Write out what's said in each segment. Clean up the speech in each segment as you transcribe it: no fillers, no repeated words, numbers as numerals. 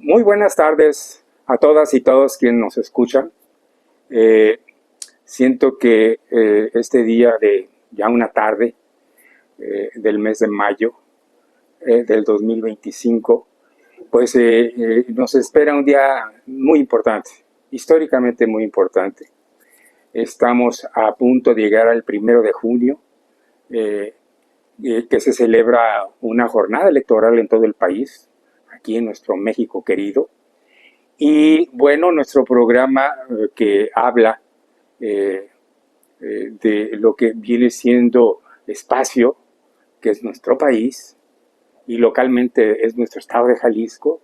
Muy buenas tardes a todas y todos quienes nos escuchan. Eh, Siento que este día de ya una tarde del mes de mayo del 2025, pues nos espera un día muy importante, históricamente muy importante. Estamos a punto de llegar al 1 de junio, eh, que se celebra una jornada electoral en todo el país, aquí en nuestro México querido. Y bueno, nuestro programa que habla eh, de lo que viene siendo espacio, que es nuestro país, y localmente es nuestro estado de Jalisco,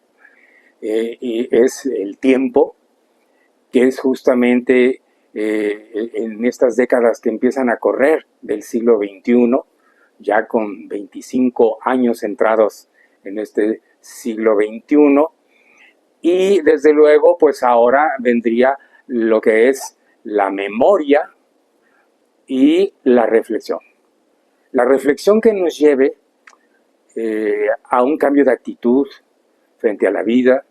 y es el tiempo, que es justamente en estas décadas que empiezan a correr del siglo XXI, ya con 25 años entrados en este siglo XXI. Y desde luego, pues ahora vendría lo que es la memoria y la reflexión. La reflexión que nos lleve a un cambio de actitud frente a la vida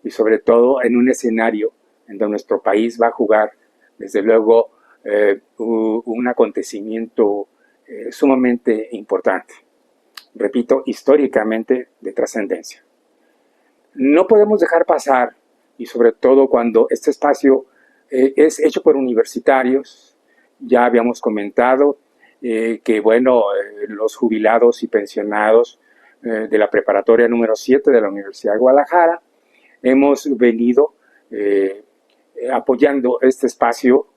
y sobre todo en un escenario en donde nuestro país va a jugar, desde luego, un acontecimiento sumamente importante. Repito, históricamente de trascendencia. No podemos dejar pasar, y sobre todo cuando este espacio es hecho por universitarios. Ya habíamos comentado que, bueno, los jubilados y pensionados de la preparatoria número 7 de la Universidad de Guadalajara hemos venido apoyando este espacio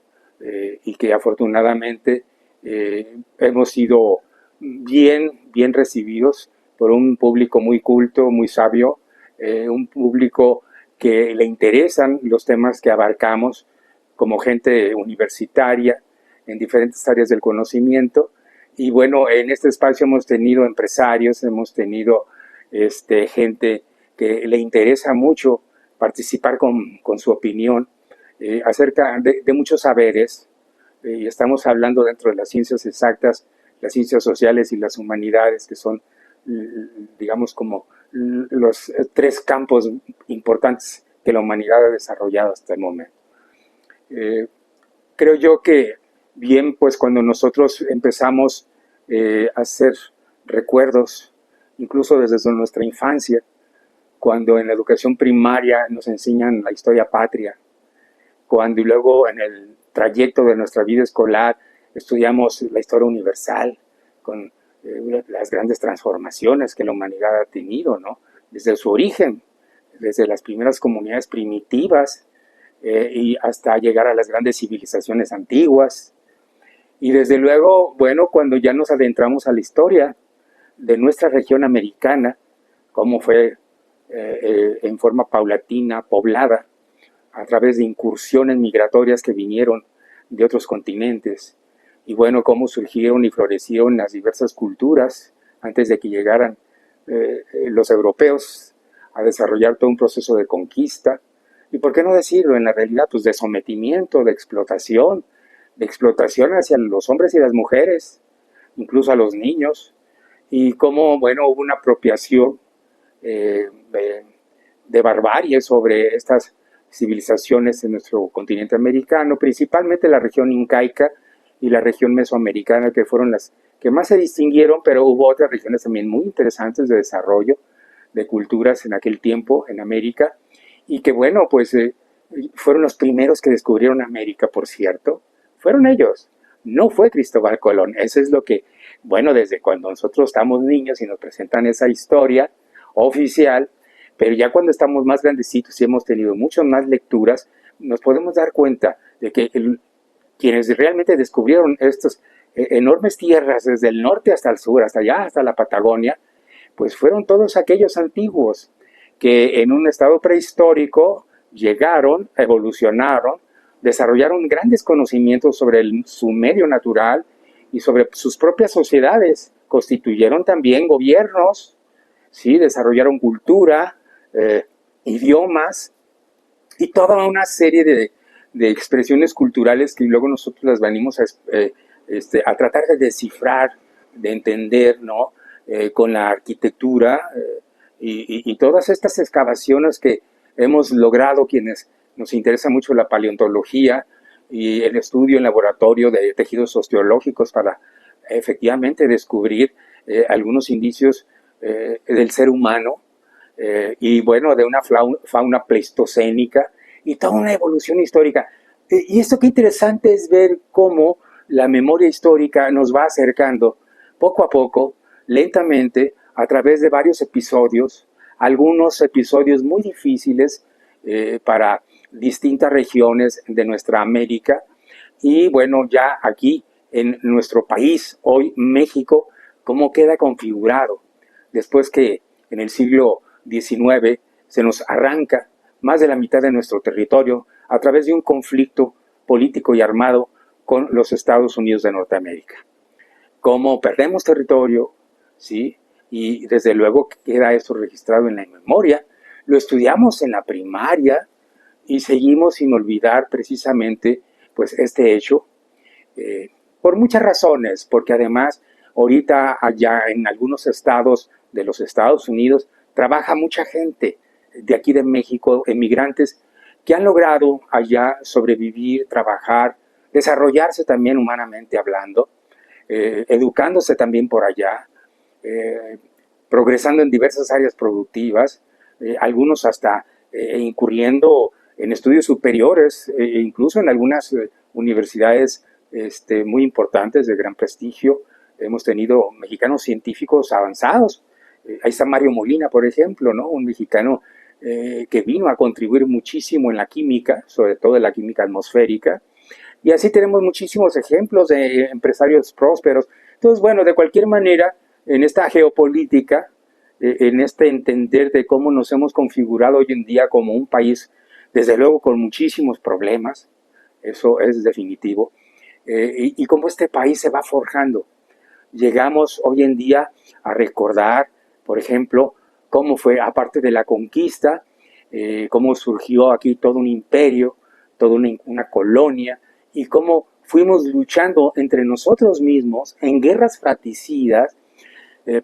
y que afortunadamente hemos sido bien recibidos por un público muy culto, muy sabio, un público que le interesan los temas que abarcamos como gente universitaria en diferentes áreas del conocimiento. Y bueno, en este espacio hemos tenido empresarios, hemos tenido gente que le interesa mucho participar con su opinión acerca de muchos saberes. Y estamos hablando dentro de las ciencias exactas, las ciencias sociales y las humanidades, que son, digamos, como los tres campos importantes que la humanidad ha desarrollado hasta el momento. Creo yo que bien, pues cuando nosotros empezamos a hacer recuerdos, incluso desde nuestra infancia, cuando en la educación primaria nos enseñan la historia patria, cuando y luego en el trayecto de nuestra vida escolar estudiamos la historia universal con las grandes transformaciones que la humanidad ha tenido, ¿no? Desde su origen, desde las primeras comunidades primitivas y hasta llegar a las grandes civilizaciones antiguas. Y desde luego, bueno, cuando ya nos adentramos a la historia de nuestra región americana, cómo fue en forma paulatina, poblada, a través de incursiones migratorias que vinieron de otros continentes, y bueno, cómo surgieron y florecieron las diversas culturas antes de que llegaran los europeos a desarrollar todo un proceso de conquista, y por qué no decirlo, en la realidad, pues de sometimiento, de explotación hacia los hombres y las mujeres, incluso a los niños, y cómo, bueno, hubo una apropiación de barbarie sobre estas civilizaciones en nuestro continente americano, principalmente la región incaica y la región mesoamericana, que fueron las que más se distinguieron, pero hubo otras regiones también muy interesantes de desarrollo de culturas en aquel tiempo en América, y que bueno, pues fueron los primeros que descubrieron América, por cierto, fueron ellos, no fue Cristóbal Colón. Eso es lo que, bueno, desde cuando nosotros estamos niños y nos presentan esa historia oficial, pero ya cuando estamos más grandecitos y hemos tenido muchas más lecturas, nos podemos dar cuenta de que quienes realmente descubrieron estas enormes tierras desde el norte hasta el sur, hasta allá, hasta la Patagonia, pues fueron todos aquellos antiguos que en un estado prehistórico llegaron, evolucionaron, desarrollaron grandes conocimientos sobre su medio natural y sobre sus propias sociedades, constituyeron también gobiernos, ¿sí? Desarrollaron cultura, idiomas y toda una serie de expresiones culturales que luego nosotros las venimos a tratar de descifrar, de entender, ¿no? Con la arquitectura y todas estas excavaciones que hemos logrado quienes nos interesa mucho la paleontología y el estudio en laboratorio de tejidos osteológicos para efectivamente descubrir algunos indicios del ser humano y bueno, de una fauna pleistocénica y toda una evolución histórica. Y esto qué interesante es ver cómo la memoria histórica nos va acercando poco a poco, lentamente, a través de varios episodios, algunos episodios muy difíciles para distintas regiones de nuestra América. Y bueno, ya aquí en nuestro país, hoy México, cómo queda configurado después que en el siglo XIX se nos arranca más de la mitad de nuestro territorio a través de un conflicto político y armado con los Estados Unidos de Norteamérica. Cómo perdemos territorio, ¿sí? Y desde luego queda esto registrado en la memoria. Lo estudiamos en la primaria y seguimos sin olvidar precisamente pues, este hecho por muchas razones, porque además ahorita allá en algunos estados de los Estados Unidos trabaja mucha gente de aquí de México, emigrantes, que han logrado allá sobrevivir, trabajar, desarrollarse también humanamente hablando, educándose también por allá, progresando en diversas áreas productivas, algunos hasta incurriendo en estudios superiores, incluso en algunas universidades muy importantes de gran prestigio. Hemos tenido mexicanos científicos avanzados. Ahí está Mario Molina, por ejemplo, ¿no? Un mexicano que vino a contribuir muchísimo en la química, sobre todo en la química atmosférica. Y así tenemos muchísimos ejemplos de empresarios prósperos. Entonces, bueno, de cualquier manera, en esta geopolítica, en este entender de cómo nos hemos configurado hoy en día como un país, desde luego con muchísimos problemas, eso es definitivo, y cómo este país se va forjando. Llegamos hoy en día a recordar, por ejemplo, cómo fue, aparte de la conquista, cómo surgió aquí todo un imperio, toda una colonia, y cómo fuimos luchando entre nosotros mismos en guerras fratricidas.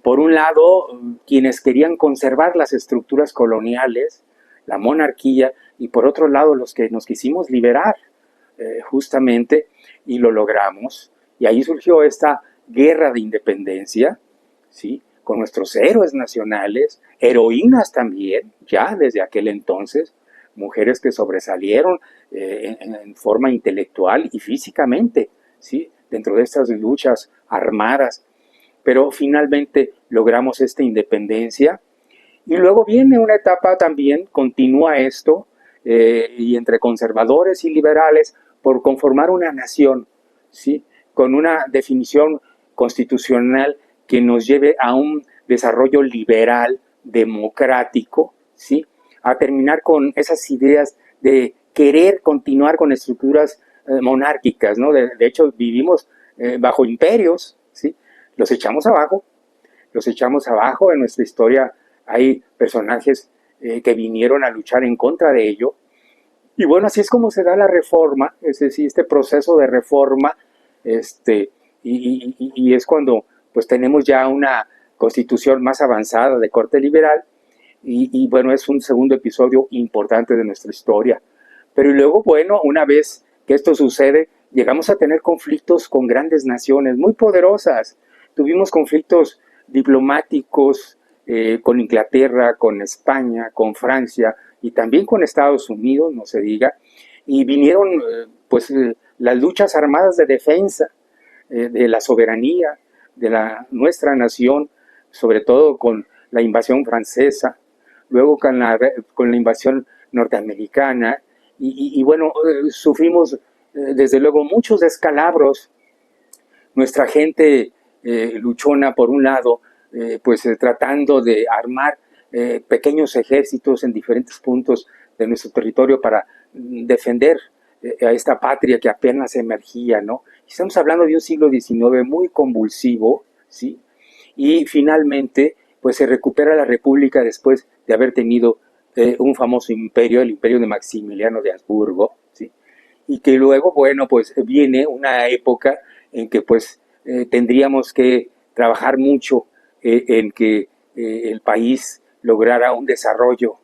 Por un lado, quienes querían conservar las estructuras coloniales, la monarquía, y por otro lado, los que nos quisimos liberar, justamente, y lo logramos. Y ahí surgió esta guerra de independencia, ¿sí? Con nuestros héroes nacionales, heroínas también, ya desde aquel entonces, mujeres que sobresalieron en forma intelectual y físicamente, ¿sí? Dentro de estas luchas armadas. Pero finalmente logramos esta independencia. Y luego viene una etapa también, continúa esto, y entre conservadores y liberales, por conformar una nación, ¿sí? Con una definición constitucional que nos lleve a un desarrollo liberal, democrático, ¿sí? A terminar con esas ideas de querer continuar con estructuras monárquicas, ¿no? De hecho, vivimos bajo imperios, ¿sí? Los echamos abajo en nuestra historia. Hay personajes que vinieron a luchar en contra de ello. Y bueno, así es como se da la reforma, es decir, este proceso de reforma, y es cuando pues tenemos ya una constitución más avanzada de corte liberal, y bueno, es un segundo episodio importante de nuestra historia. Pero luego, bueno, una vez que esto sucede, llegamos a tener conflictos con grandes naciones muy poderosas. Tuvimos conflictos diplomáticos con Inglaterra, con España, con Francia y también con Estados Unidos, no se diga, y vinieron las luchas armadas de defensa de la soberanía de nuestra nación, sobre todo con la invasión francesa, luego con la invasión norteamericana, y bueno, sufrimos desde luego muchos descalabros. Nuestra gente luchona, por un lado, tratando de armar pequeños ejércitos en diferentes puntos de nuestro territorio para defender a esta patria que apenas emergía, ¿no? Estamos hablando de un siglo XIX muy convulsivo, ¿sí? Y finalmente, pues se recupera la República después de haber tenido un famoso imperio, el imperio de Maximiliano de Habsburgo, ¿sí? Y que luego, bueno, pues viene una época en que pues tendríamos que trabajar mucho en que el país lograra un desarrollo,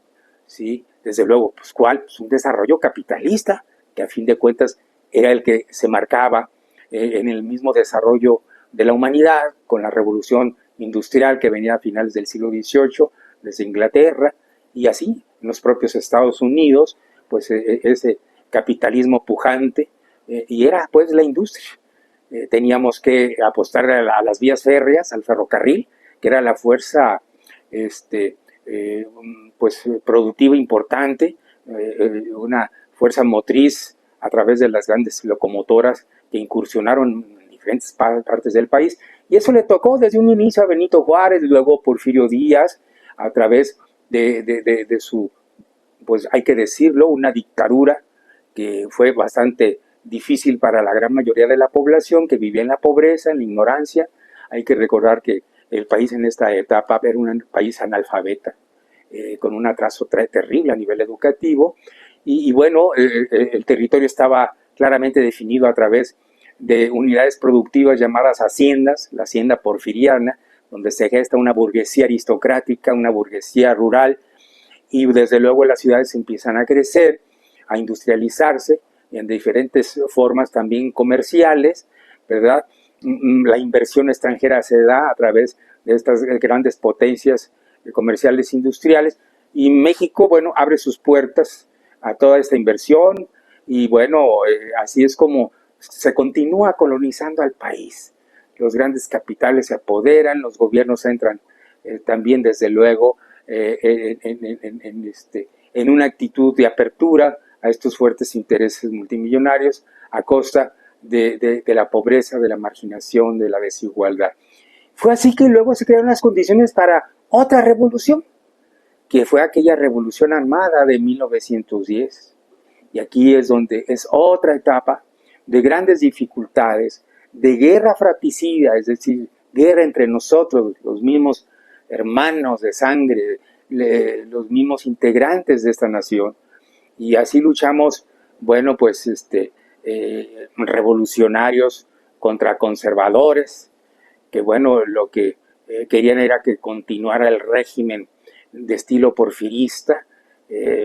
¿sí? Desde luego, pues ¿cuál? Pues un desarrollo capitalista, que a fin de cuentas era el que se marcaba en el mismo desarrollo de la humanidad, con la revolución industrial que venía a finales del siglo XVIII desde Inglaterra, y así en los propios Estados Unidos, pues ese capitalismo pujante, y era pues la industria. Teníamos que apostar a las vías férreas, al ferrocarril, que era la fuerza pues productiva importante, una fuerza motriz a través de las grandes locomotoras que incursionaron en diferentes partes del país, y eso le tocó desde un inicio a Benito Juárez, luego Porfirio Díaz, a través de su, pues hay que decirlo, una dictadura que fue bastante difícil para la gran mayoría de la población, que vivía en la pobreza, en la ignorancia. Hay que recordar que el país en esta etapa era un país analfabeta, con un atraso terrible a nivel educativo, y bueno, el territorio estaba claramente definido a través de unidades productivas llamadas haciendas, la hacienda porfiriana, donde se gesta una burguesía aristocrática, una burguesía rural, y desde luego las ciudades empiezan a crecer, a industrializarse en diferentes formas también comerciales, ¿verdad? La inversión extranjera se da a través de estas grandes potencias comerciales industriales, y México, bueno, abre sus puertas a toda esta inversión, y bueno, así es como se continúa colonizando al país. Los grandes capitales se apoderan, los gobiernos entran también desde luego en una actitud de apertura a estos fuertes intereses multimillonarios a costa de la pobreza, de la marginación, de la desigualdad. Fue así que luego se crearon las condiciones para otra revolución, que fue aquella revolución armada de 1910. Y aquí es donde es otra etapa de grandes dificultades, de guerra fratricida, es decir, guerra entre nosotros, los mismos hermanos de sangre, los mismos integrantes de esta nación. Y así luchamos, bueno, pues revolucionarios contra conservadores, que bueno, lo que querían era que continuara el régimen de estilo porfirista,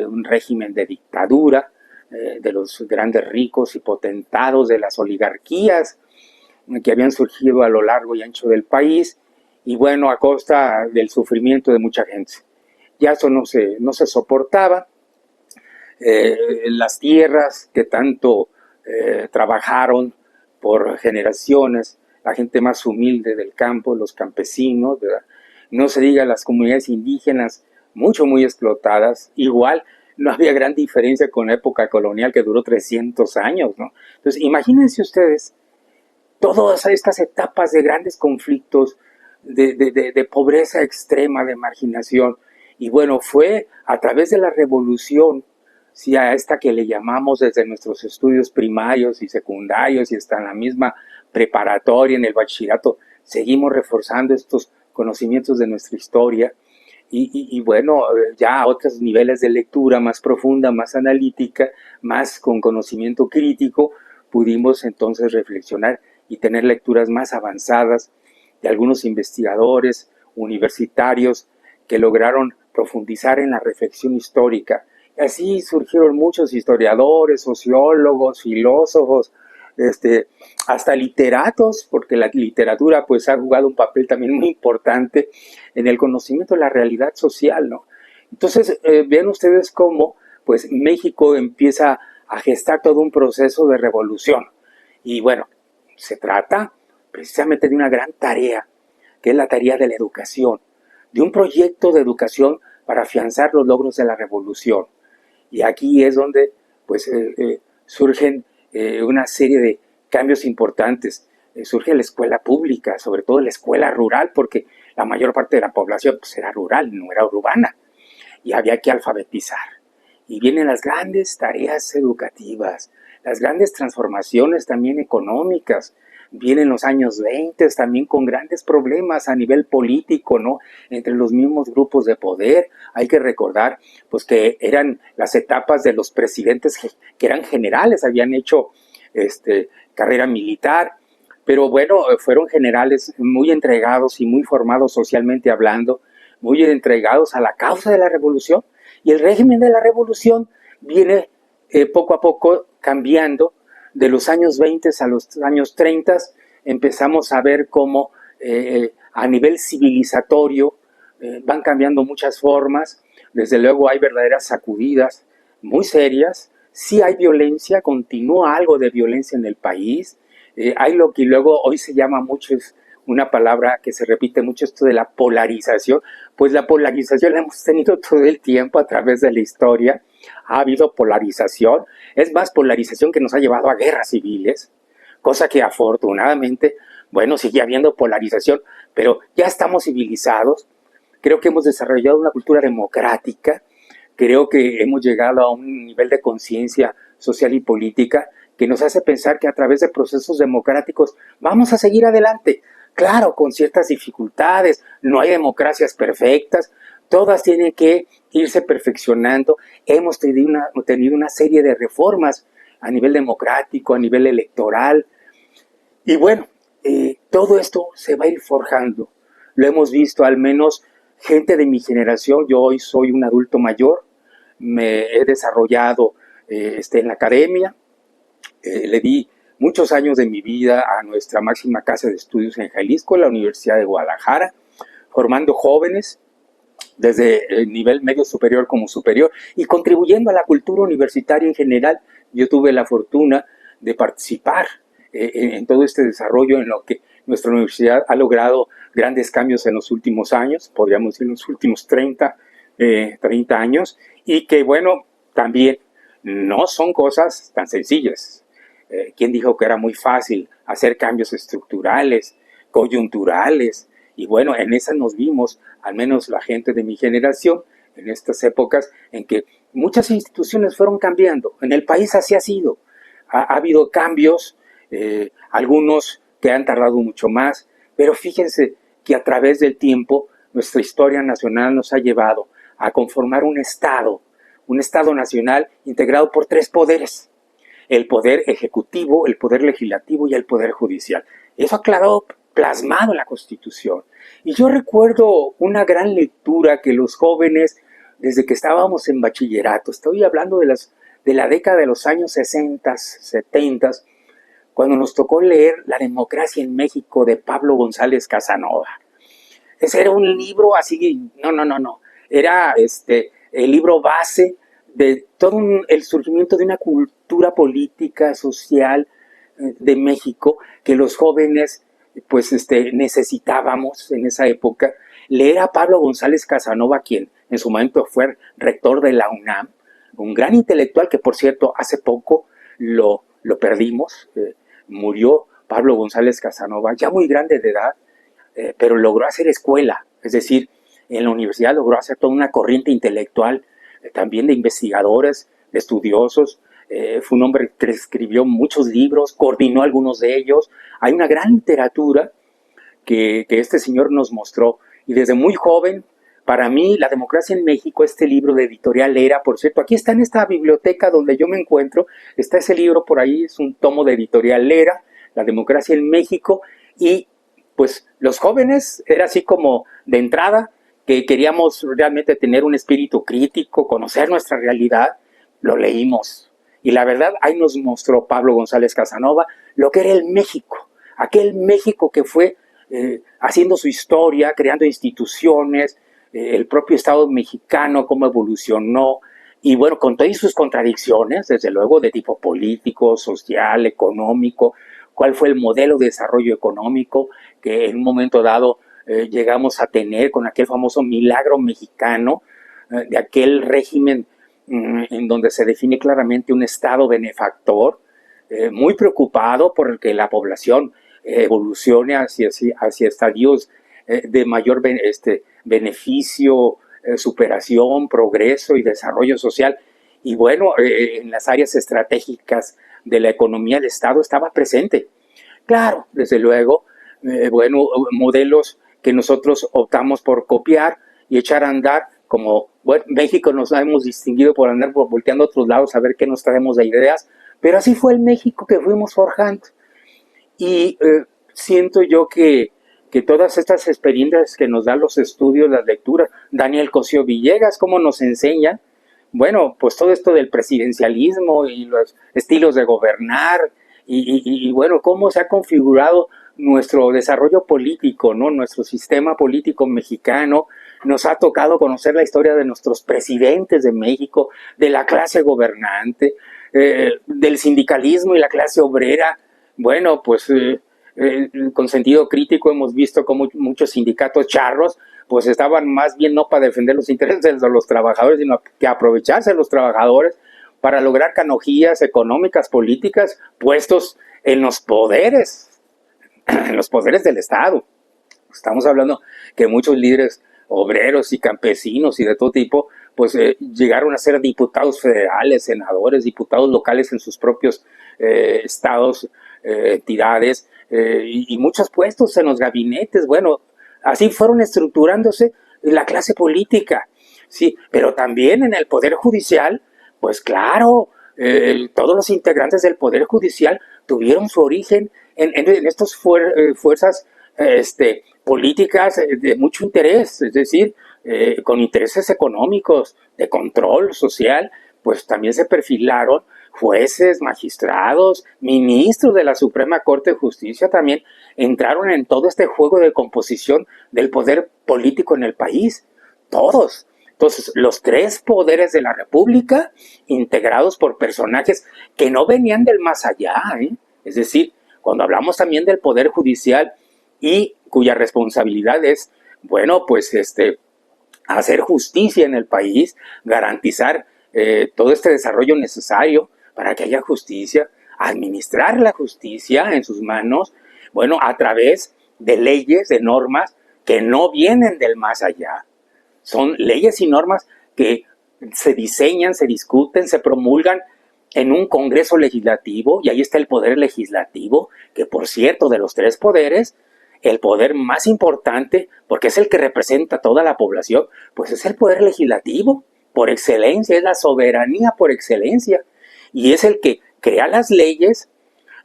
un régimen de dictadura, de los grandes ricos y potentados, de las oligarquías que habían surgido a lo largo y ancho del país, y bueno, a costa del sufrimiento de mucha gente. Ya eso no se soportaba. Las tierras que tanto trabajaron por generaciones, la gente más humilde del campo, los campesinos, ¿verdad? No se diga las comunidades indígenas, muy explotadas. Igual no había gran diferencia con la época colonial, que duró 300 años, ¿no? Entonces, imagínense ustedes todas estas etapas de grandes conflictos, de pobreza extrema, de marginación. Y bueno, fue a través de la revolución, sí, a esta que le llamamos desde nuestros estudios primarios y secundarios y hasta en la misma preparatoria, en el bachillerato, seguimos reforzando estos conocimientos de nuestra historia, y bueno, ya a otros niveles de lectura más profunda, más analítica, más con conocimiento crítico, pudimos entonces reflexionar y tener lecturas más avanzadas de algunos investigadores universitarios que lograron profundizar en la reflexión histórica. Y así surgieron muchos historiadores, sociólogos, filósofos, hasta literatos, porque la literatura pues ha jugado un papel también muy importante en el conocimiento de la realidad social, ¿no? Entonces, vean ustedes cómo pues México empieza a gestar todo un proceso de revolución. Y bueno, se trata precisamente de una gran tarea, que es la tarea de la educación, de un proyecto de educación para afianzar los logros de la revolución. Y aquí es donde pues, surgen una serie de cambios importantes. Surge la escuela pública, sobre todo la escuela rural, porque la mayor parte de la población pues, era rural, no era urbana, y había que alfabetizar. Y vienen las grandes tareas educativas, las grandes transformaciones también económicas. Vienen los años 20 también con grandes problemas a nivel político, ¿no? Entre los mismos grupos de poder. Hay que recordar pues, que eran las etapas de los presidentes que eran generales, habían hecho carrera militar, pero bueno, fueron generales muy entregados y muy formados socialmente hablando, muy entregados a la causa de la revolución, y el régimen de la revolución viene poco a poco cambiando. De los años 20 a los años 30 empezamos a ver cómo a nivel civilizatorio van cambiando muchas formas. Desde luego hay verdaderas sacudidas muy serias. Sí hay violencia, continúa algo de violencia en el país. Hay lo que luego hoy se llama mucho, es una palabra que se repite mucho, esto de la polarización. Pues la polarización la hemos tenido todo el tiempo a través de la historia. Ha habido polarización, es más polarización que nos ha llevado a guerras civiles, cosa que afortunadamente, bueno, sigue habiendo polarización, pero ya estamos civilizados. Creo que hemos desarrollado una cultura democrática, creo que hemos llegado a un nivel de conciencia social y política que nos hace pensar que a través de procesos democráticos vamos a seguir adelante. Claro, con ciertas dificultades, no hay democracias perfectas, todas tienen que irse perfeccionando. Hemos tenido una serie de reformas a nivel democrático, a nivel electoral, y bueno, todo esto se va a ir forjando. Lo hemos visto, al menos gente de mi generación. Yo hoy soy un adulto mayor, me he desarrollado en la academia, le di muchos años de mi vida a nuestra máxima casa de estudios en Jalisco, la Universidad de Guadalajara, formando jóvenes desde el nivel medio superior como superior y contribuyendo a la cultura universitaria en general. Yo tuve la fortuna de participar en todo este desarrollo, en lo que nuestra universidad ha logrado grandes cambios en los últimos años, podríamos decir en los últimos 30 años, y que bueno, también no son cosas tan sencillas. ¿Quién dijo que era muy fácil hacer cambios estructurales, coyunturales? Y bueno, en esas nos vimos, al menos la gente de mi generación, en estas épocas en que muchas instituciones fueron cambiando. En el país así ha sido. Ha habido cambios, algunos que han tardado mucho más, pero fíjense que a través del tiempo nuestra historia nacional nos ha llevado a conformar un Estado nacional integrado por tres poderes: el poder ejecutivo, el poder legislativo y el poder judicial. Eso ha quedado plasmado en la Constitución. Y yo recuerdo una gran lectura que los jóvenes, desde que estábamos en bachillerato, estoy hablando de la década de los años 60, 70, cuando nos tocó leer La democracia en México de Pablo González Casanova. Ese era un libro así, no. Era el libro base de todo el surgimiento de una cultura política, social de México, que los jóvenes pues necesitábamos en esa época. Leer a Pablo González Casanova, quien en su momento fue rector de la UNAM, un gran intelectual que, por cierto, hace poco lo perdimos. Murió Pablo González Casanova, ya muy grande de edad, pero logró hacer escuela, es decir, en la universidad logró hacer toda una corriente intelectual, también de investigadores, de estudiosos. Fue un hombre que escribió muchos libros, coordinó algunos de ellos. Hay una gran literatura que este señor nos mostró, y desde muy joven, para mí, La democracia en México, este libro de Editorial Era, por cierto, aquí está en esta biblioteca donde yo me encuentro, está ese libro por ahí, es un tomo de Editorial Era, La democracia en México, y pues los jóvenes era así como de entrada, que queríamos realmente tener un espíritu crítico, conocer nuestra realidad, lo leímos. Y la verdad, ahí nos mostró Pablo González Casanova lo que era el México, aquel México que fue haciendo su historia, creando instituciones, el propio Estado mexicano, cómo evolucionó, y bueno, con todas sus contradicciones, desde luego de tipo político, social, económico, cuál fue el modelo de desarrollo económico que en un momento dado llegamos a tener con aquel famoso milagro mexicano, de aquel régimen en donde se define claramente un Estado benefactor, muy preocupado por que la población evolucione hacia estadios de mayor beneficio, superación, progreso y desarrollo social. Y bueno, en las áreas estratégicas de la economía del Estado estaba presente. Claro, desde luego, bueno, modelos que nosotros optamos por copiar y echar a andar, como bueno, México nos hemos distinguido por andar volteando a otros lados a ver qué nos traemos de ideas, pero así fue el México que fuimos forjando. Y siento yo que que todas estas experiencias que nos dan los estudios, las lecturas, Daniel Cosío Villegas, cómo nos enseña, bueno, pues todo esto del presidencialismo y los estilos de gobernar, y bueno, cómo se ha configurado nuestro desarrollo político, ¿no? Nuestro sistema político mexicano. Nos ha tocado conocer la historia de nuestros presidentes de México, de la clase gobernante, del sindicalismo y la clase obrera. Bueno, pues con sentido crítico hemos visto cómo muchos sindicatos charros pues estaban más bien no para defender los intereses de los trabajadores, sino que aprovecharse de los trabajadores para lograr canonjías económicas, políticas, puestos en los poderes del Estado. Estamos hablando que muchos líderes obreros y campesinos y de todo tipo, pues llegaron a ser diputados federales, senadores, diputados locales en sus propios estados, entidades, y muchos puestos en los gabinetes. Bueno, así fueron estructurándose la clase política, sí, pero también en el Poder Judicial, pues claro, todos los integrantes del Poder Judicial tuvieron su origen en estas fuerzas políticas de mucho interés, es decir, con intereses económicos, de control social, pues también se perfilaron jueces, magistrados, ministros de la Suprema Corte de Justicia, también entraron en todo este juego de composición del poder político en el país, todos. Entonces, los tres poderes de la República, integrados por personajes que no venían del más allá, es decir, cuando hablamos también del Poder Judicial y cuya responsabilidad es, bueno, pues hacer justicia en el país, garantizar todo este desarrollo necesario para que haya justicia, administrar la justicia en sus manos, bueno, a través de leyes, de normas que no vienen del más allá. Son leyes y normas que se diseñan, se discuten, se promulgan en un Congreso Legislativo, y ahí está el Poder Legislativo, que por cierto, de los tres poderes, el poder más importante, porque es el que representa a toda la población, pues es el Poder Legislativo, por excelencia, es la soberanía por excelencia, y es el que crea las leyes,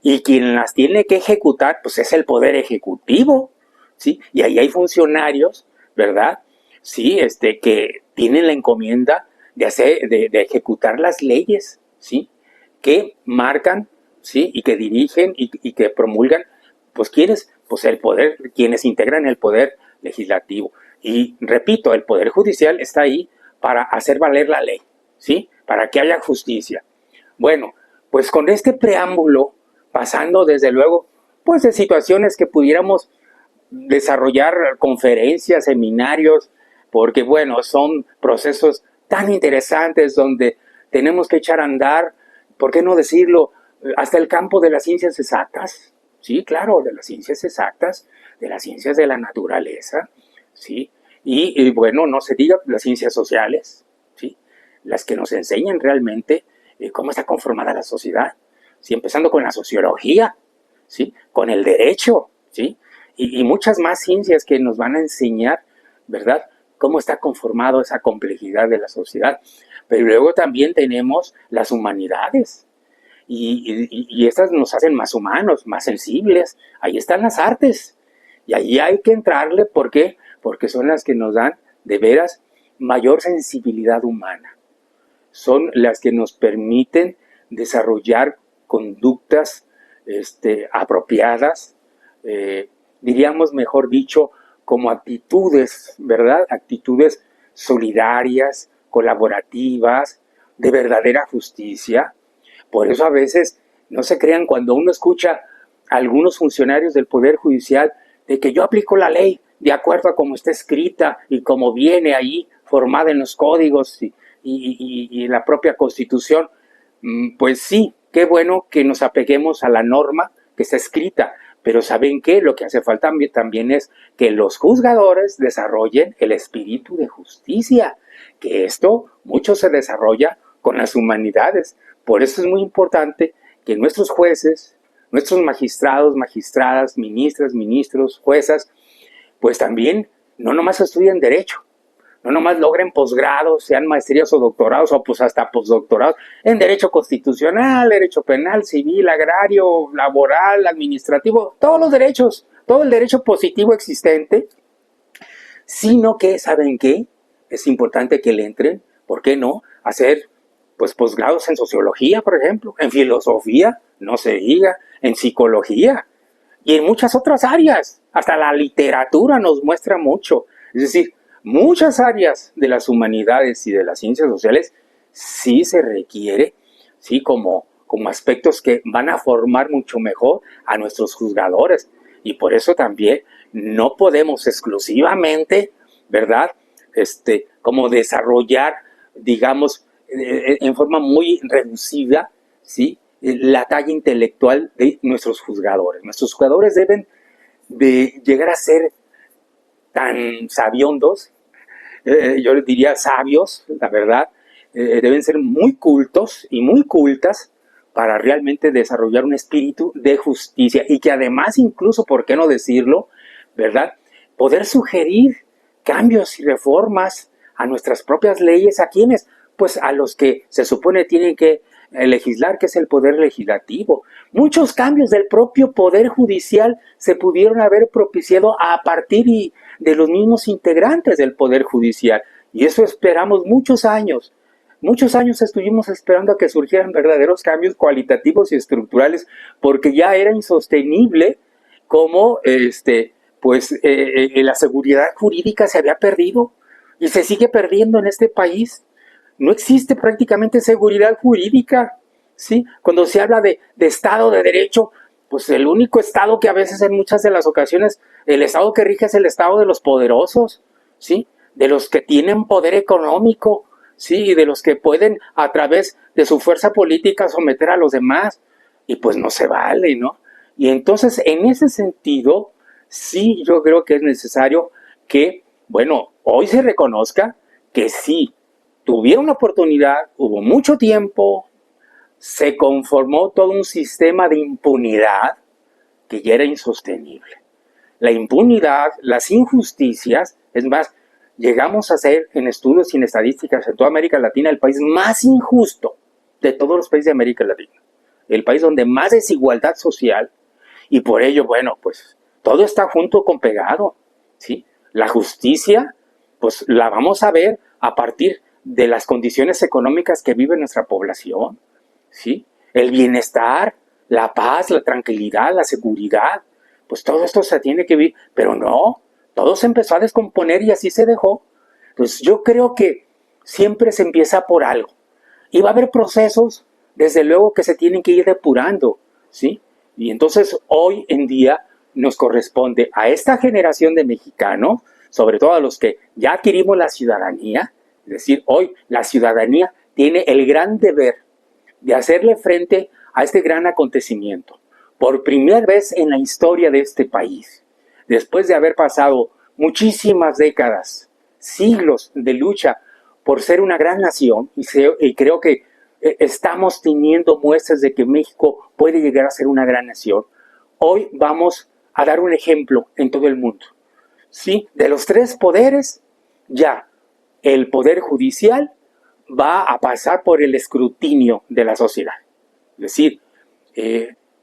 y quien las tiene que ejecutar, pues es el Poder Ejecutivo, ¿sí? Y ahí hay funcionarios, ¿verdad?, sí, que tienen la encomienda de ejecutar las leyes, ¿sí?, que marcan, ¿sí?, y que dirigen y que promulgan, pues quienes, pues el poder, quienes integran el Poder Legislativo. Y repito, el Poder Judicial está ahí para hacer valer la ley, ¿sí?, para que haya justicia. Bueno, pues con este preámbulo, pasando desde luego, pues de situaciones que pudiéramos desarrollar conferencias, seminarios, porque bueno, son procesos tan interesantes donde tenemos que echar a andar, ¿por qué no decirlo?, hasta el campo de las ciencias exactas, sí, claro, de las ciencias exactas, de las ciencias de la naturaleza, sí, y bueno, no se diga las ciencias sociales, sí, las que nos enseñan realmente cómo está conformada la sociedad, sí, empezando con la sociología, sí, con el derecho, sí, y muchas más ciencias que nos van a enseñar, ¿verdad?, cómo está conformado esa complejidad de la sociedad. Pero luego también tenemos las humanidades, y estas nos hacen más humanos, más sensibles. Ahí están las artes, y ahí hay que entrarle. ¿Por qué? Porque son las que nos dan, de veras, mayor sensibilidad humana. Son las que nos permiten desarrollar conductas apropiadas, diríamos, mejor dicho, como actitudes, ¿verdad?, actitudes solidarias, colaborativas, de verdadera justicia. Por eso a veces, no se crean, cuando uno escucha a algunos funcionarios del Poder Judicial de que yo aplico la ley de acuerdo a cómo está escrita y como viene ahí formada en los códigos y en la propia Constitución, pues sí, qué bueno que nos apeguemos a la norma que está escrita, pero ¿saben qué? Lo que hace falta también es que los juzgadores desarrollen el espíritu de justicia, que esto mucho se desarrolla con las humanidades. Por eso es muy importante que nuestros jueces, nuestros magistrados, magistradas, ministras, ministros, juezas, pues también no nomás estudien derecho, no nomás logren posgrados, sean maestrías o doctorados, o pues hasta postdoctorados en derecho constitucional, derecho penal, civil, agrario, laboral, administrativo, todos los derechos, todo el derecho positivo existente, sino que, ¿saben qué? Es importante que le entren, ¿por qué no? Hacer pues posgrados en sociología, por ejemplo, en filosofía, no se diga, en psicología y en muchas otras áreas. Hasta la literatura nos muestra mucho. Es decir, muchas áreas de las humanidades y de las ciencias sociales sí se requiere, sí, como aspectos que van a formar mucho mejor a nuestros juzgadores. Y por eso también no podemos exclusivamente, ¿verdad? Como desarrollar, digamos, en forma muy reducida, ¿sí? La talla intelectual de nuestros juzgadores. Nuestros juzgadores deben de llegar a ser tan sabiondos, yo les diría sabios, la verdad, deben ser muy cultos y muy cultas para realmente desarrollar un espíritu de justicia y que además incluso, ¿por qué no decirlo?, ¿verdad?, poder sugerir cambios y reformas a nuestras propias leyes. ¿A quiénes? Pues a los que se supone tienen que legislar, que es el poder legislativo. Muchos cambios del propio poder judicial se pudieron haber propiciado a partir de los mismos integrantes del poder judicial. Y eso esperamos muchos años. Muchos años estuvimos esperando a que surgieran verdaderos cambios cualitativos y estructurales, porque ya era insostenible como la seguridad jurídica se había perdido y se sigue perdiendo en este país. No existe prácticamente seguridad jurídica, ¿sí? Cuando se habla de Estado de Derecho, pues el único Estado que a veces en muchas de las ocasiones, el Estado que rige es el Estado de los poderosos, ¿sí? De los que tienen poder económico, ¿sí? Y de los que pueden a través de su fuerza política someter a los demás. Y pues no se vale, ¿no? Y entonces en ese sentido, sí, yo creo que es necesario que, bueno, hoy se reconozca que sí, tuvieron la oportunidad, hubo mucho tiempo, se conformó todo un sistema de impunidad que ya era insostenible. La impunidad, las injusticias, es más, llegamos a ser en estudios y en estadísticas en toda América Latina el país más injusto de todos los países de América Latina. El país donde más desigualdad social, y por ello, bueno, pues todo está junto con pegado, ¿sí? La justicia, pues la vamos a ver a partir de las condiciones económicas que vive nuestra población, ¿sí? El bienestar, la paz, la tranquilidad, la seguridad, pues todo esto se tiene que vivir, pero no, todo se empezó a descomponer y así se dejó. Entonces yo creo que siempre se empieza por algo y va a haber procesos, desde luego, que se tienen que ir depurando, ¿sí? Y entonces hoy en día nos corresponde a esta generación de mexicanos, sobre todo a los que ya adquirimos la ciudadanía, es decir, hoy la ciudadanía tiene el gran deber de hacerle frente a este gran acontecimiento. Por primera vez en la historia de este país, después de haber pasado muchísimas décadas, siglos de lucha por ser una gran nación, y creo que estamos teniendo muestras de que México puede llegar a ser una gran nación, hoy vamos a dar un ejemplo en todo el mundo. ¿Sí? De los tres poderes, ya el poder judicial va a pasar por el escrutinio de la sociedad. Es decir,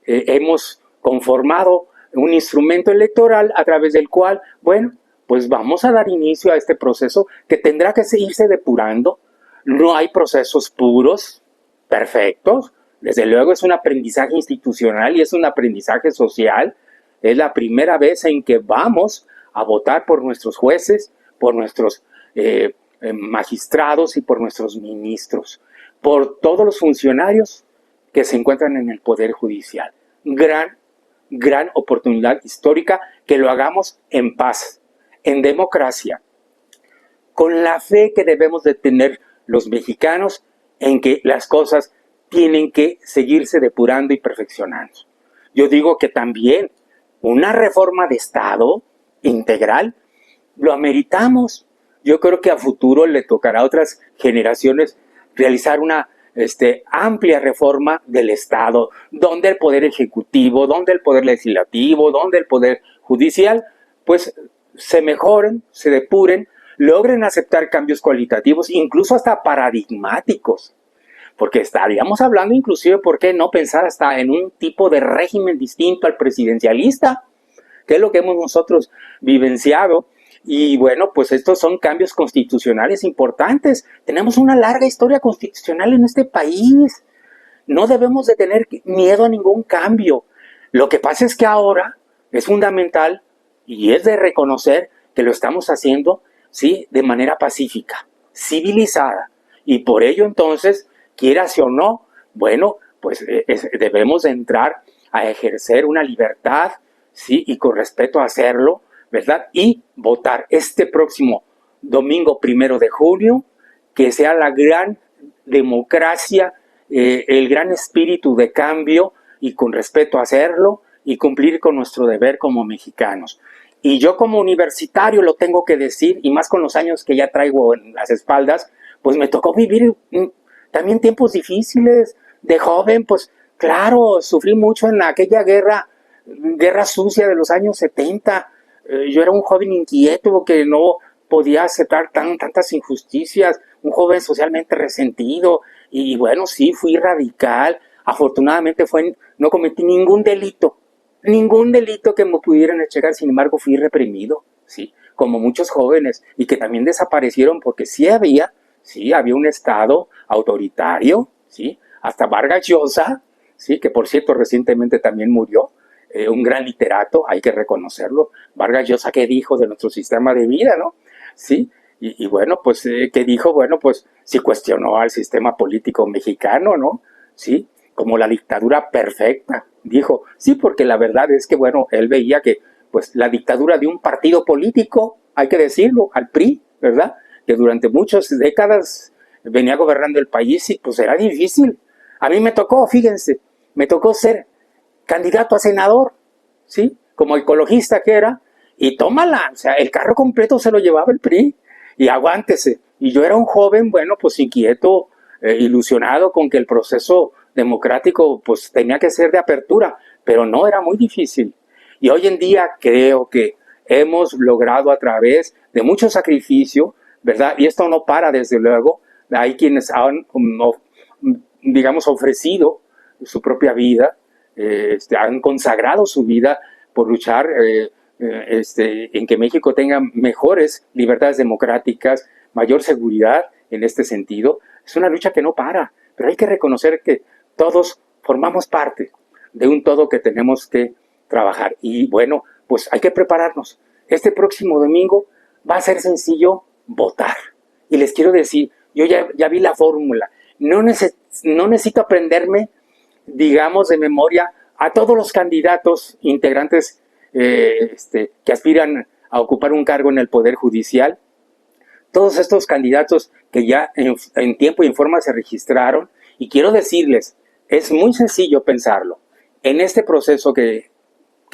hemos conformado un instrumento electoral a través del cual, bueno, pues vamos a dar inicio a este proceso que tendrá que seguirse depurando. No hay procesos puros, perfectos. Desde luego es un aprendizaje institucional y es un aprendizaje social. Es la primera vez en que vamos a votar por nuestros jueces, por nuestros magistrados y por nuestros ministros, por todos los funcionarios que se encuentran en el Poder Judicial. Gran oportunidad histórica, que lo hagamos en paz, en democracia, con la fe que debemos de tener los mexicanos en que las cosas tienen que seguirse depurando y perfeccionando. Yo digo que también una reforma de Estado integral lo ameritamos. Yo creo que a futuro le tocará a otras generaciones realizar una amplia reforma del Estado, donde el poder ejecutivo, donde el poder legislativo, donde el poder judicial, pues se mejoren, se depuren, logren aceptar cambios cualitativos, incluso hasta paradigmáticos. Porque estaríamos hablando inclusive, ¿por qué no pensar hasta en un tipo de régimen distinto al presidencialista? que es lo que hemos nosotros vivenciado. Y bueno, pues estos son cambios constitucionales importantes. Tenemos una larga historia constitucional en este país. No debemos de tener miedo a ningún cambio. Lo que pasa es que ahora es fundamental y es de reconocer que lo estamos haciendo, sí, de manera pacífica, civilizada. Y por ello entonces, quieras o no, bueno, pues debemos de entrar a ejercer una libertad, sí, y con respeto a hacerlo, ¿verdad? Y votar este próximo domingo 1 de junio, que sea la gran democracia, el gran espíritu de cambio y con respeto a hacerlo y cumplir con nuestro deber como mexicanos. Y yo como universitario lo tengo que decir, y más con los años que ya traigo en las espaldas, pues me tocó vivir también tiempos difíciles. De joven, pues claro, sufrí mucho en aquella guerra sucia de los años 70. Yo era un joven inquieto que no podía aceptar tantas injusticias, un joven socialmente resentido, y bueno, sí, fui radical. Afortunadamente no cometí ningún delito que me pudieran achacar. Sin embargo, fui reprimido, sí, como muchos jóvenes, y que también desaparecieron porque sí había un Estado autoritario, sí, hasta Vargas Llosa, sí, que por cierto recientemente también murió, un gran literato, hay que reconocerlo. Vargas Llosa, ¿qué dijo de nuestro sistema de vida, no? Sí, y bueno, pues, ¿qué dijo? Bueno, pues, sí cuestionó al sistema político mexicano, ¿no? Sí, como la dictadura perfecta, dijo. Sí, porque la verdad es que, bueno, él veía que, pues, la dictadura de un partido político, hay que decirlo, al PRI, ¿verdad?, que durante muchas décadas venía gobernando el país, y pues era difícil. A mí me tocó, fíjense, me tocó ser candidato a senador, ¿sí? Como ecologista que era, y tómala, o sea, el carro completo se lo llevaba el PRI, y aguántese. Y yo era un joven, bueno, pues inquieto, ilusionado con que el proceso democrático pues tenía que ser de apertura, pero no, era muy difícil. Y hoy en día creo que hemos logrado, a través de mucho sacrificio, ¿verdad? Y esto no para, desde luego. Hay quienes han, digamos, ofrecido su propia vida, han consagrado su vida por luchar en que México tenga mejores libertades democráticas, mayor seguridad en este sentido. Es una lucha que no para, pero hay que reconocer que todos formamos parte de un todo que tenemos que trabajar. Y bueno, pues hay que prepararnos. Este próximo domingo va a ser sencillo votar. Y les quiero decir, yo ya vi la fórmula. No necesito aprenderme, digamos, de memoria a todos los candidatos integrantes que aspiran a ocupar un cargo en el Poder Judicial. Todos estos candidatos que ya en tiempo y en forma se registraron. Y quiero decirles, es muy sencillo pensarlo. En este proceso que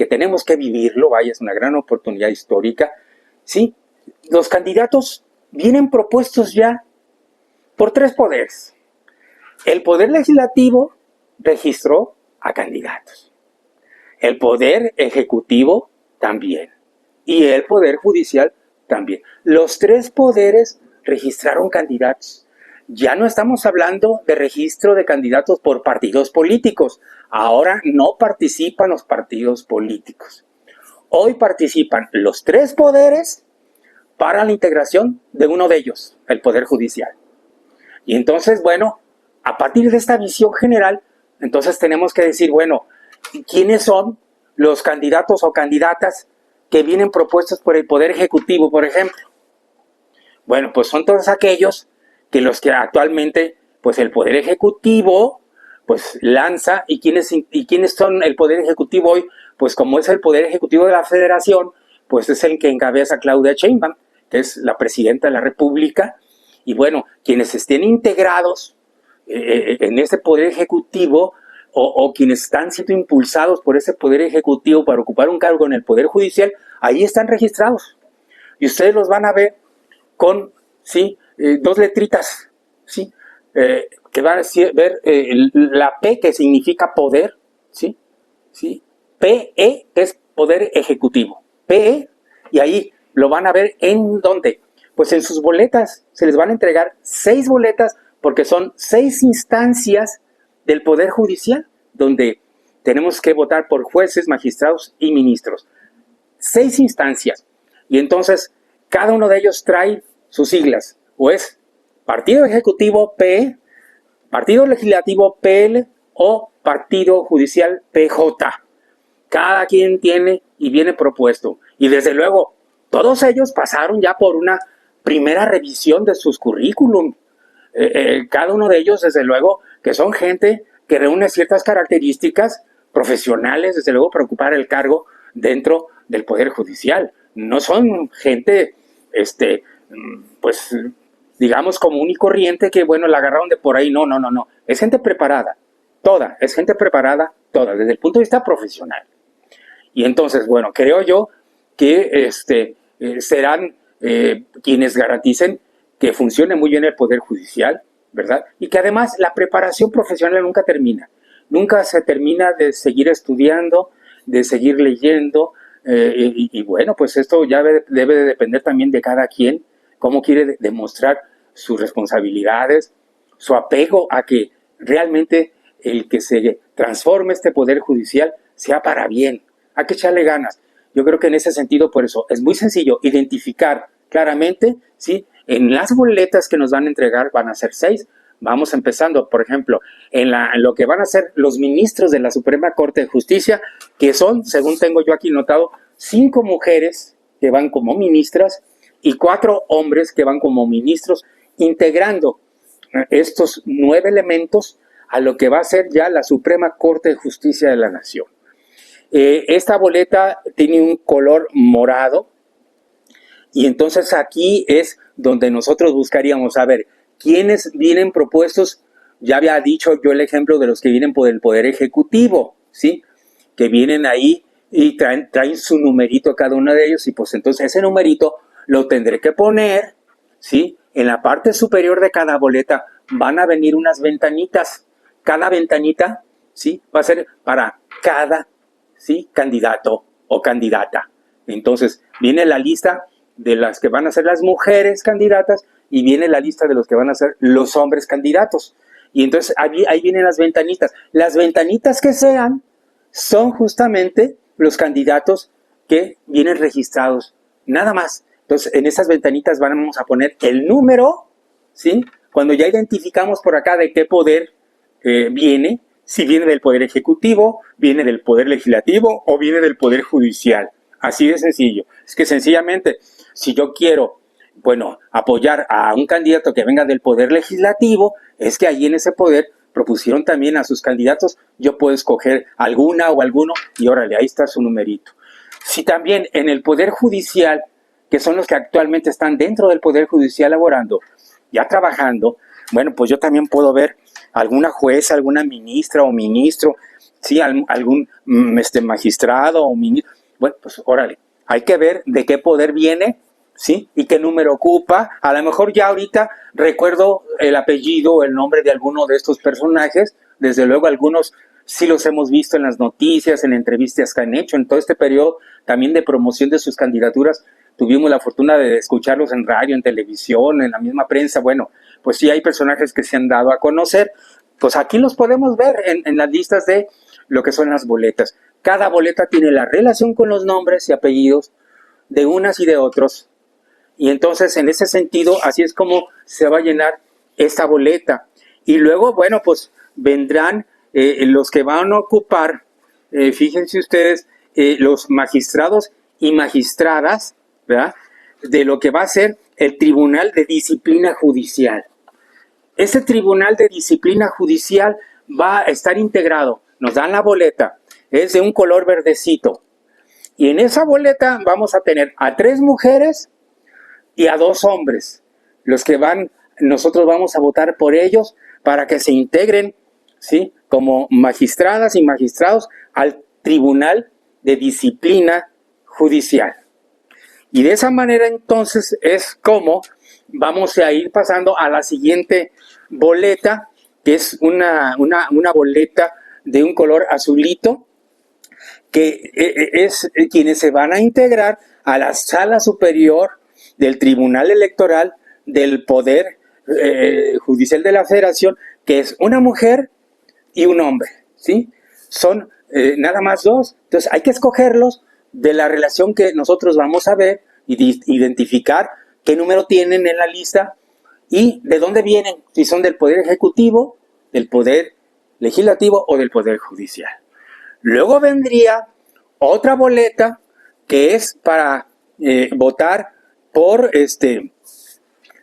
tenemos que vivirlo, vaya, es una gran oportunidad histórica, ¿sí? Los candidatos vienen propuestos ya por 3 poderes. El Poder Legislativo registró a candidatos. El Poder Ejecutivo también. Y el Poder Judicial también. Los 3 poderes registraron candidatos. Ya no estamos hablando de registro de candidatos por partidos políticos. Ahora no participan los partidos políticos. Hoy participan los 3 poderes para la integración de uno de ellos, el Poder Judicial. Y entonces, bueno, a partir de esta visión general, entonces tenemos que decir, bueno, ¿quiénes son los candidatos o candidatas que vienen propuestos por el Poder Ejecutivo, por ejemplo? Bueno, pues son todos aquellos que los que actualmente, pues el Poder Ejecutivo, pues lanza. ¿Y quiénes son el Poder Ejecutivo hoy? Pues como es el Poder Ejecutivo de la Federación, pues es el que encabeza Claudia Sheinbaum, que es la presidenta de la República. Y bueno, quienes estén integrados en ese Poder Ejecutivo, o quienes están siendo impulsados por ese Poder Ejecutivo para ocupar un cargo en el Poder Judicial, ahí están registrados. Y ustedes los van a ver con, ¿sí?, 2 letritas, ¿sí?, que van a ver la P, que significa poder, ¿sí? ¿Sí? PE, que es Poder Ejecutivo. PE, y ahí lo van a ver en ¿dónde? Pues en sus boletas. Se les van a entregar 6 boletas, porque son 6 instancias del Poder Judicial, donde tenemos que votar por jueces, magistrados y ministros. 6 instancias. Y entonces, cada uno de ellos trae sus siglas. O es Partido Ejecutivo P, Partido Legislativo PL o Partido Judicial PJ. Cada quien tiene y viene propuesto. Y desde luego, todos ellos pasaron ya por una primera revisión de sus currículum. Cada uno de ellos, desde luego, que son gente que reúne ciertas características profesionales, desde luego, para ocupar el cargo dentro del Poder Judicial. No son gente, pues, digamos, común y corriente que, bueno, la agarraron de por ahí. No. Es gente preparada, es gente preparada, toda, desde el punto de vista profesional. Y entonces, bueno, creo yo que serán quienes garanticen que funcione muy bien el Poder Judicial, ¿verdad? Y que además la preparación profesional nunca termina. Nunca se termina de seguir estudiando, de seguir leyendo. Y bueno, pues esto ya debe de depender también de cada quien, cómo quiere demostrar sus responsabilidades, su apego a que realmente el que se transforme este Poder Judicial sea para bien. Hay que echarle ganas. Yo creo que en ese sentido, por eso, es muy sencillo identificar claramente, ¿sí? En las boletas que nos van a entregar van a ser 6. Vamos empezando, por ejemplo, en lo que van a ser los ministros de la Suprema Corte de Justicia, que son, según tengo yo aquí notado, 5 mujeres que van como ministras y 4 hombres que van como ministros, integrando estos 9 elementos a lo que va a ser ya la Suprema Corte de Justicia de la Nación. Esta boleta tiene un color morado y entonces aquí es donde nosotros buscaríamos saber quiénes vienen propuestos. Ya había dicho yo el ejemplo de los que vienen por el Poder Ejecutivo, ¿sí? Que vienen ahí y traen su numerito cada uno de ellos y pues entonces ese numerito lo tendré que poner, ¿sí? En la parte superior de cada boleta van a venir unas ventanitas. Cada ventanita, ¿sí? Va a ser para cada, ¿sí? Candidato o candidata. Entonces viene la lista de las que van a ser las mujeres candidatas y viene la lista de los que van a ser los hombres candidatos. Y entonces ahí vienen las ventanitas. Las ventanitas que sean son justamente los candidatos que vienen registrados. Nada más. Entonces en esas ventanitas vamos a poner el número, ¿sí? Cuando ya identificamos por acá de qué poder viene, si viene del Poder Ejecutivo, viene del Poder Legislativo o viene del Poder Judicial. Así de sencillo. Es que sencillamente, si yo quiero, bueno, apoyar a un candidato que venga del Poder Legislativo, es que allí en ese poder propusieron también a sus candidatos, yo puedo escoger alguna o alguno y órale, ahí está su numerito. Si también en el Poder Judicial, que son los que actualmente están dentro del Poder Judicial laborando, ya trabajando, bueno, pues yo también puedo ver alguna jueza, alguna ministra o ministro, sí, algún magistrado o ministro. Bueno, pues órale, hay que ver de qué poder viene, ¿sí? Y qué número ocupa. A lo mejor ya ahorita recuerdo el apellido o el nombre de alguno de estos personajes. Desde luego algunos sí los hemos visto en las noticias, en entrevistas que han hecho. En todo este periodo también de promoción de sus candidaturas, tuvimos la fortuna de escucharlos en radio, en televisión, en la misma prensa. Bueno, pues sí hay personajes que se han dado a conocer. Pues aquí los podemos ver en las listas de lo que son las boletas. Cada boleta tiene la relación con los nombres y apellidos de unas y de otros. Y entonces, en ese sentido, así es como se va a llenar esta boleta. Y luego, bueno, pues vendrán los que van a ocupar, fíjense ustedes, los magistrados y magistradas, ¿verdad? De lo que va a ser el Tribunal de Disciplina Judicial. Este Tribunal de Disciplina Judicial va a estar integrado, nos dan la boleta, es de un color verdecito. Y en esa boleta vamos a tener a 3 mujeres y a 2 hombres. Los que nosotros vamos a votar por ellos para que se integren, ¿sí? Como magistradas y magistrados al Tribunal de Disciplina Judicial. Y de esa manera entonces es como vamos a ir pasando a la siguiente boleta, que es una boleta de un color azulito, que es quienes se van a integrar a la sala superior del Tribunal Electoral del Poder Judicial de la Federación, que es una mujer y un hombre, ¿sí? Son nada más 2, entonces hay que escogerlos de la relación que nosotros vamos a ver y identificar qué número tienen en la lista y de dónde vienen, si son del Poder Ejecutivo, del Poder Legislativo o del Poder Judicial. Luego vendría otra boleta que es para votar por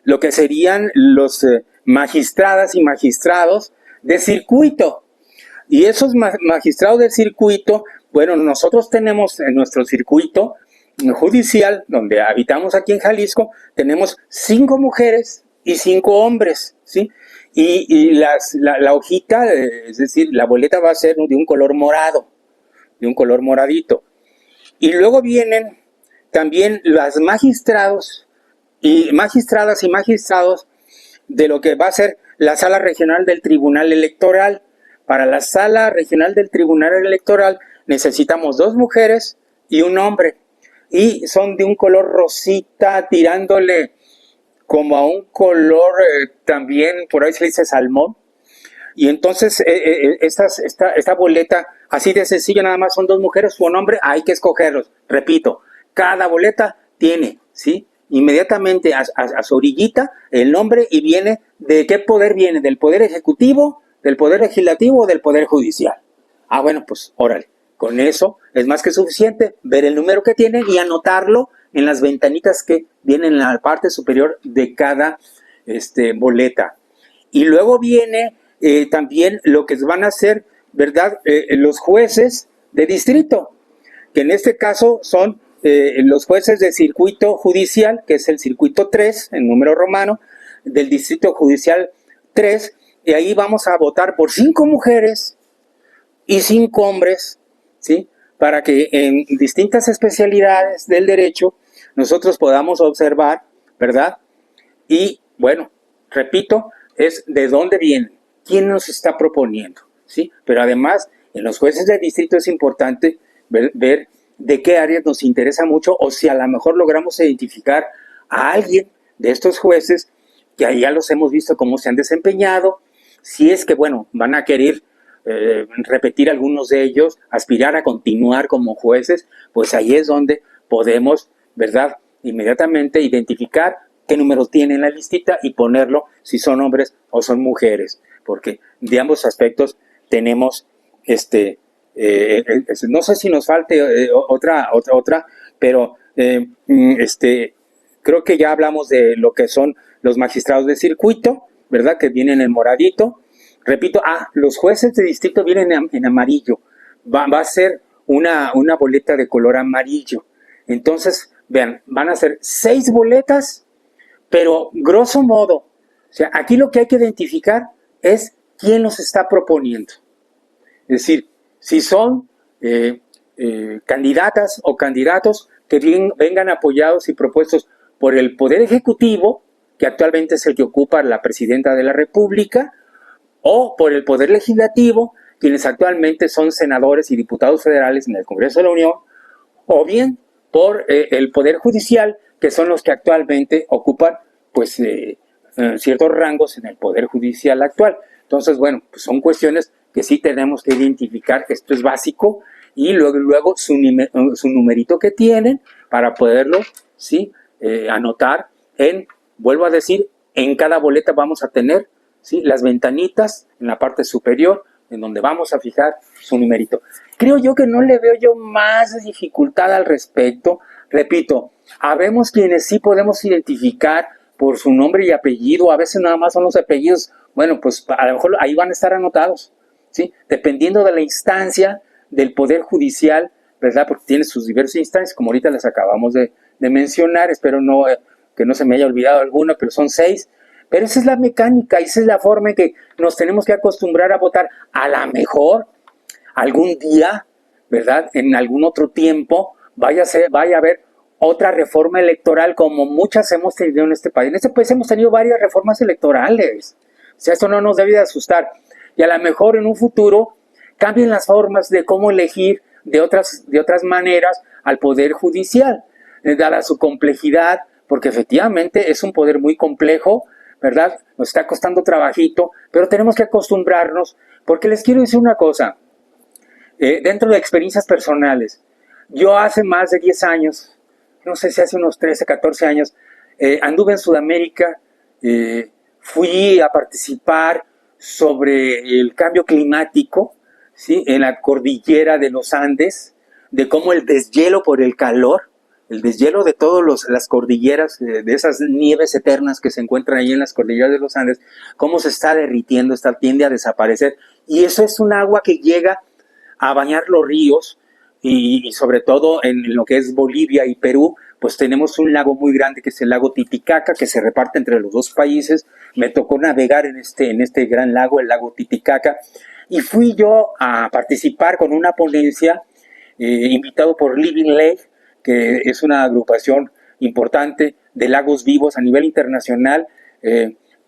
lo que serían los magistradas y magistrados de circuito. Y esos magistrados del circuito, bueno, nosotros tenemos en nuestro circuito judicial, donde habitamos aquí en Jalisco, tenemos 5 mujeres y 5 hombres, ¿sí? Y la hojita, es decir, la boleta va a ser de un color morado, de un color moradito. Y luego vienen también los magistradas y magistrados de lo que va a ser la sala regional del Tribunal Electoral. Para la sala regional del Tribunal Electoral necesitamos 2 mujeres y un hombre. Y son de un color rosita, tirándole como a un color también, por ahí se dice salmón. Y entonces esta boleta, así de sencillo, nada más son 2 mujeres o un hombre, hay que escogerlos. Repito, cada boleta tiene, ¿sí?, inmediatamente a su orillita el nombre y viene de qué poder viene, del Poder Ejecutivo, del Poder Legislativo o del Poder Judicial. Ah, bueno, pues órale, con eso es más que suficiente ver el número que tienen y anotarlo en las ventanitas que vienen en la parte superior de cada boleta. Y luego viene también lo que van a hacer, ¿verdad?, los jueces de distrito, que en este caso son los jueces de circuito judicial, que es el circuito 3, en número romano, del distrito judicial 3, y ahí vamos a votar por 5 mujeres y 5 hombres, ¿sí?, para que en distintas especialidades del derecho nosotros podamos observar, ¿verdad? Y bueno, repito, es de dónde viene, quién nos está proponiendo, ¿sí? Pero además, en los jueces de distrito es importante ver de qué áreas nos interesa mucho o si a lo mejor logramos identificar a alguien de estos jueces que ahí ya los hemos visto cómo se han desempeñado, si es que, bueno, van a querer repetir algunos de ellos, aspirar a continuar como jueces, pues ahí es donde podemos, ¿verdad?, inmediatamente identificar qué número tiene en la listita y ponerlo si son hombres o son mujeres, porque de ambos aspectos tenemos no sé si nos falte otra, pero creo que ya hablamos de lo que son los magistrados de circuito, ¿verdad?, que vienen en moradito. Repito, los jueces de distrito vienen en amarillo. Va a ser una boleta de color amarillo. Entonces, vean, van a ser 6 boletas, pero grosso modo, o sea, aquí lo que hay que identificar es quién los está proponiendo. Es decir, si son candidatas o candidatos que vengan apoyados y propuestos por el Poder Ejecutivo, que actualmente es el que ocupa la Presidenta de la República, o por el Poder Legislativo, quienes actualmente son senadores y diputados federales en el Congreso de la Unión, o bien por el Poder Judicial, que son los que actualmente ocupan pues ciertos rangos en el Poder Judicial actual. Entonces, bueno, pues son cuestiones que sí tenemos que identificar, esto es básico, y luego su numerito que tienen para poderlo, ¿sí?, anotar vuelvo a decir, en cada boleta vamos a tener, ¿sí?, las ventanitas en la parte superior, en donde vamos a fijar su numerito. Creo yo que no le veo yo más dificultad al respecto. Repito, habemos quienes sí podemos identificar por su nombre y apellido, a veces nada más son los apellidos, bueno, pues a lo mejor ahí van a estar anotados, ¿sí?, dependiendo de la instancia del Poder Judicial, ¿verdad?, porque tiene sus diversas instancias, como ahorita las acabamos de mencionar, espero que no se me haya olvidado alguna, pero son 6, pero esa es la mecánica, esa es la forma en que nos tenemos que acostumbrar a votar. A lo mejor algún día, ¿verdad?, en algún otro tiempo, vaya a haber otra reforma electoral como muchas hemos tenido en este país. En este país hemos tenido varias reformas electorales. O sea, esto no nos debe de asustar. Y a lo mejor en un futuro cambien las formas de cómo elegir de otras maneras al Poder Judicial, dada su complejidad, porque efectivamente es un poder muy complejo, ¿verdad? Nos está costando trabajito, pero tenemos que acostumbrarnos, porque les quiero decir una cosa, dentro de experiencias personales, Yo hace más de 10 años, no sé si hace unos 13, 14 años, anduve en Sudamérica, fui a participar sobre el cambio climático, ¿sí? En la cordillera de los Andes, de cómo el deshielo por el calor, el deshielo de todas las cordilleras, de esas nieves eternas que se encuentran ahí en las cordilleras de los Andes, cómo se está derritiendo, tiende a desaparecer. Y eso es un agua que llega a bañar los ríos y sobre todo en lo que es Bolivia y Perú, pues tenemos un lago muy grande que es el lago Titicaca, que se reparte entre los dos países. Me tocó navegar en este gran lago, el lago Titicaca, y fui yo a participar con una ponencia invitado por Living Lake, que es una agrupación importante de lagos vivos a nivel internacional.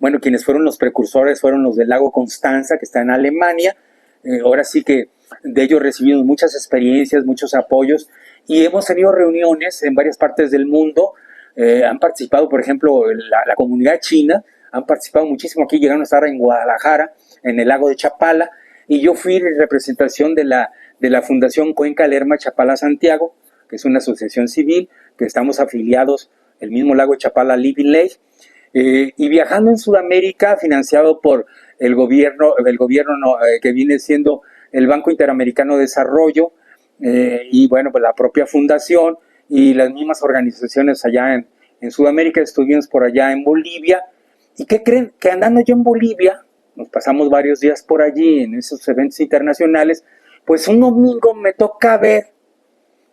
Bueno, quienes fueron los precursores fueron los del lago Constanza, que está en Alemania. Ahora sí que de ellos recibimos muchas experiencias, muchos apoyos, y hemos tenido reuniones en varias partes del mundo. Han participado, por ejemplo, la comunidad china, han participado muchísimo aquí, llegaron a estar en Guadalajara, en el lago de Chapala, y yo fui en representación de la Fundación Cuenca Lerma Chapala Santiago, que es una asociación civil, que estamos afiliados, el mismo lago de Chapala, Living Lake, y viajando en Sudamérica, financiado por el gobierno que viene siendo el Banco Interamericano de Desarrollo, y bueno, pues la propia fundación y las mismas organizaciones allá en Sudamérica. Estuvimos por allá en Bolivia, y ¿qué creen? Que andando yo en Bolivia, nos pasamos varios días por allí en esos eventos internacionales, pues un domingo me toca ver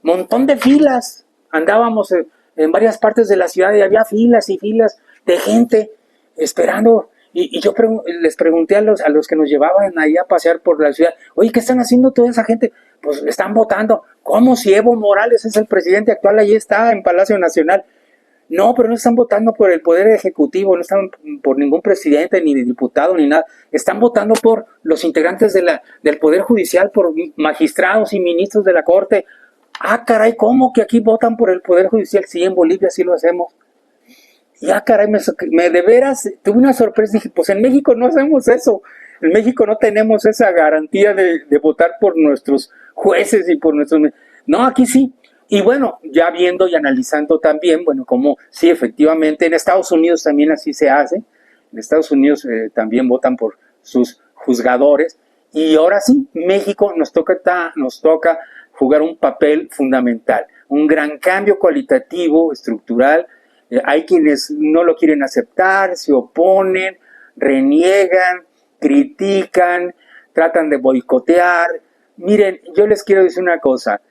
montón de filas. Andábamos en varias partes de la ciudad y había filas y filas de gente esperando. Y yo les pregunté a los que nos llevaban ahí a pasear por la ciudad, oye, ¿qué están haciendo toda esa gente? Pues están votando. ¿Cómo si Evo Morales es el presidente actual? Ahí está en Palacio Nacional. No, pero no están votando por el Poder Ejecutivo, no están por ningún presidente, ni diputado, ni nada. Están votando por los integrantes del Poder Judicial, por magistrados y ministros de la Corte. Ah, caray, ¿cómo que aquí votan por el Poder Judicial? Sí, en Bolivia sí lo hacemos. Y caray, de veras tuve una sorpresa. Dije, pues en México no hacemos eso. En México no tenemos esa garantía de votar por nuestros jueces y por nuestros... No, aquí sí. Y bueno, ya viendo y analizando también, bueno, como sí, efectivamente, en Estados Unidos también así se hace. En Estados Unidos también votan por sus juzgadores. Y ahora sí, México nos toca jugar un papel fundamental. Un gran cambio cualitativo, estructural. Hay quienes no lo quieren aceptar, se oponen, reniegan, critican, tratan de boicotear. Miren, yo les quiero decir una cosa.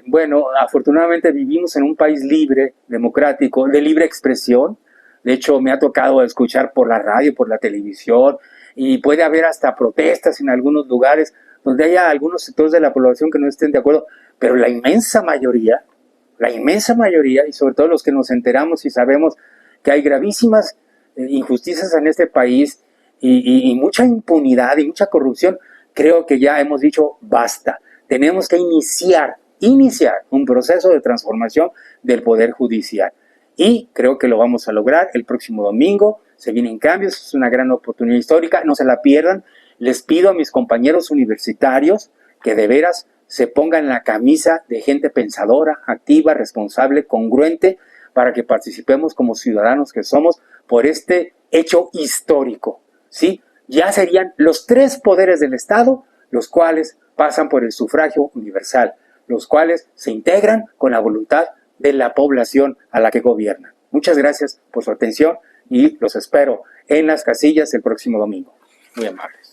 Bueno, afortunadamente vivimos en un país libre, democrático, de libre expresión. De hecho, me ha tocado escuchar por la radio, por la televisión, y puede haber hasta protestas en algunos lugares donde haya algunos sectores de la población que no estén de acuerdo, pero la inmensa mayoría, y sobre todo los que nos enteramos y sabemos que hay gravísimas injusticias en este país y mucha impunidad y mucha corrupción, creo que ya hemos dicho basta. Tenemos que iniciar un proceso de transformación del Poder Judicial. Y creo que lo vamos a lograr el próximo domingo. Se vienen cambios, es una gran oportunidad histórica, no se la pierdan. Les pido a mis compañeros universitarios que de veras se pongan la camisa de gente pensadora, activa, responsable, congruente, para que participemos como ciudadanos que somos por este hecho histórico, ¿sí? Ya serían los 3 poderes del Estado, los cuales pasan por el sufragio universal, los cuales se integran con la voluntad de la población a la que gobiernan. Muchas gracias por su atención y los espero en las casillas el próximo domingo. Muy amables.